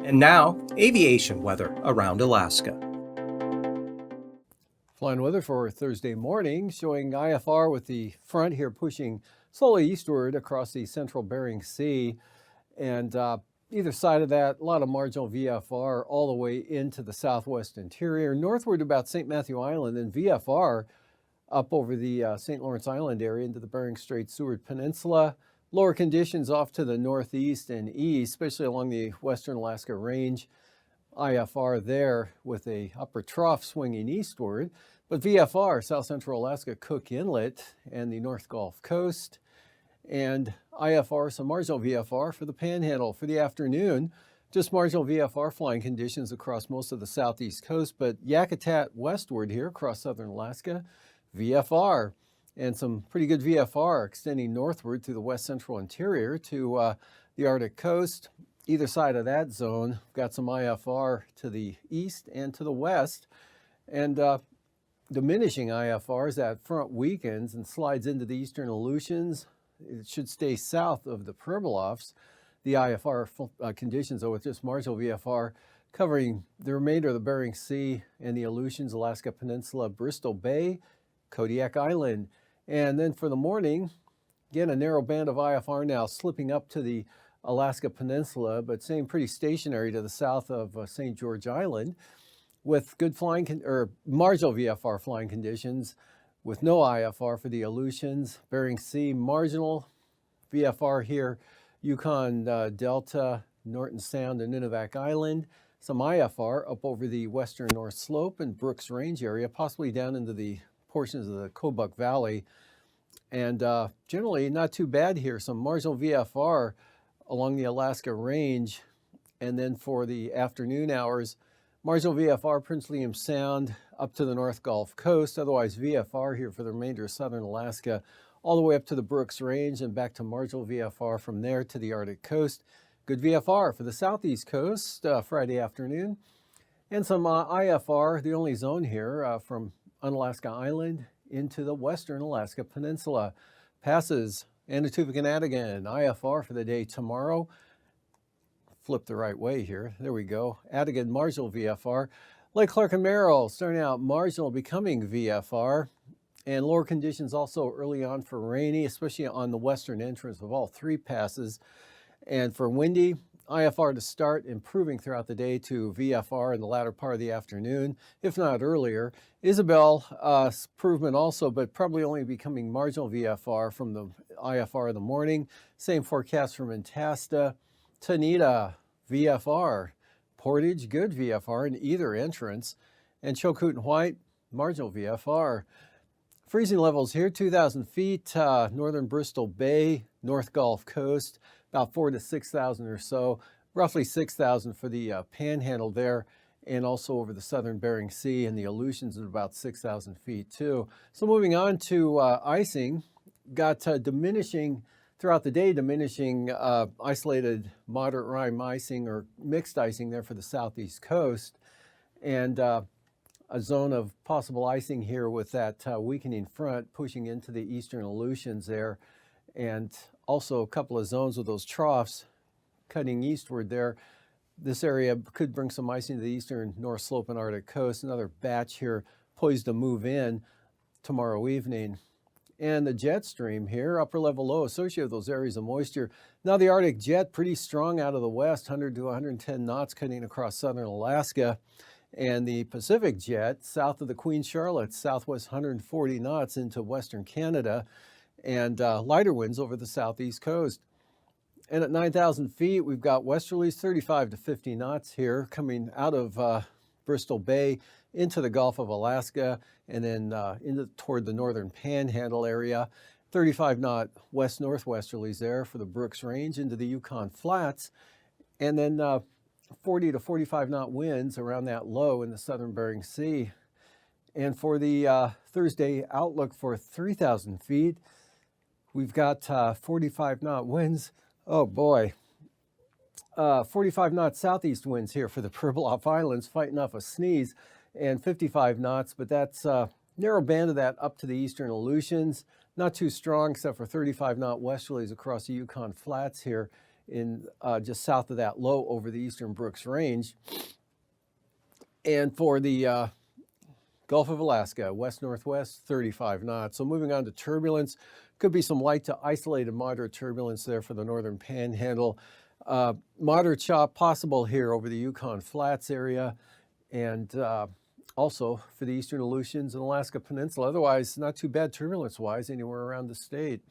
And now, aviation weather around Alaska. Flying weather for Thursday morning, showing IFR with the front here pushing slowly eastward across the central Bering Sea. And either side of that, a lot of marginal VFR all the way into the southwest interior, northward about St. Matthew Island, and VFR up over the St. Lawrence Island area into the Bering Strait Seward Peninsula. Lower conditions off to the northeast and east, especially along the western Alaska Range. IFR there with a upper trough swinging eastward, but VFR, South Central Alaska, Cook Inlet and the North Gulf Coast, and IFR, some marginal VFR for the Panhandle for the afternoon. Just marginal VFR flying conditions across most of the southeast coast, but Yakutat westward here across southern Alaska, VFR, and some pretty good VFR extending northward through the west central interior to the Arctic coast. Either side of that zone, got some IFR to the east and to the west, and diminishing IFR as that front weakens and slides into the eastern Aleutians. It should stay south of the Pribilofs. The IFR conditions, though, with just marginal VFR covering the remainder of the Bering Sea and the Aleutians, Alaska Peninsula, Bristol Bay, Kodiak Island. And then for the morning, again, a narrow band of IFR now slipping up to the Alaska Peninsula, but staying pretty stationary to the south of St. George Island with good flying or marginal VFR flying conditions with no IFR for the Aleutians. Bering Sea, marginal VFR here, Yukon Delta, Norton Sound, and Nunivak Island. Some IFR up over the western North Slope and Brooks Range area, possibly down into the portions of the Kobuk Valley. And generally not too bad here. Some marginal VFR along the Alaska Range, and then for the afternoon hours, marginal VFR, Prince William Sound up to the North Gulf Coast, otherwise VFR here for the remainder of southern Alaska, all the way up to the Brooks Range and back to marginal VFR from there to the Arctic coast. Good VFR for the southeast coast Friday afternoon, and some IFR, the only zone here from Unalaska Island into the western Alaska Peninsula. Passes Anatuvik and Adigan, IFR for the day tomorrow. Flip the right way here. There we go. Adigan, marginal VFR. Lake Clark and Merrill starting out marginal, becoming VFR. And lower conditions also early on for rainy, especially on the western entrance of all three passes. And for windy, IFR to start, improving throughout the day to VFR in the latter part of the afternoon, if not earlier. Isabel, improvement also, but probably only becoming marginal VFR from the IFR in the morning. Same forecast from Antasta. Tanita, VFR. Portage, good VFR in either entrance. And Chilkoot and White, marginal VFR. Freezing levels here, 2,000 feet, northern Bristol Bay, North Gulf Coast, about 4,000 to 6,000 or so, roughly 6,000 for the Panhandle there, and also over the southern Bering Sea and the Aleutians at about 6,000 feet too. So moving on to icing, got diminishing throughout the day, diminishing isolated moderate rime icing or mixed icing there for the southeast coast, and a zone of possible icing here with that weakening front pushing into the eastern Aleutians there, and also a couple of zones with those troughs cutting eastward there. This area could bring some icing to the eastern North Slope and Arctic coast. Another batch here poised to move in tomorrow evening. And the jet stream here, upper level low associated with those areas of moisture. Now the Arctic jet pretty strong out of the west, 100 to 110 knots cutting across southern Alaska. And the Pacific jet south of the Queen Charlotte, southwest 140 knots into western Canada, and lighter winds over the southeast coast. And at 9,000 feet, we've got westerlies 35 to 50 knots here coming out of Bristol Bay into the Gulf of Alaska and then toward the northern Panhandle area. 35 knot west-northwesterlies there for the Brooks Range into the Yukon Flats. And then 40 to 45 knot winds around that low in the southern Bering Sea. And for the Thursday outlook for 3,000 feet, we've got 45 knot winds. Oh boy. 45 knot southeast winds here for the Pribilof Islands, fighting off a sneeze, and 55 knots, but that's a narrow band of that up to the eastern Aleutians. Not too strong except for 35 knot westerlies across the Yukon Flats here in just south of that low over the eastern Brooks Range. And for the Gulf of Alaska, west-northwest, 35 knots. So moving on to turbulence, could be some light to isolated moderate turbulence there for the northern panhandle. Moderate chop possible here over the Yukon Flats area, and also for the eastern Aleutians and Alaska Peninsula. Otherwise, not too bad turbulence-wise anywhere around the state.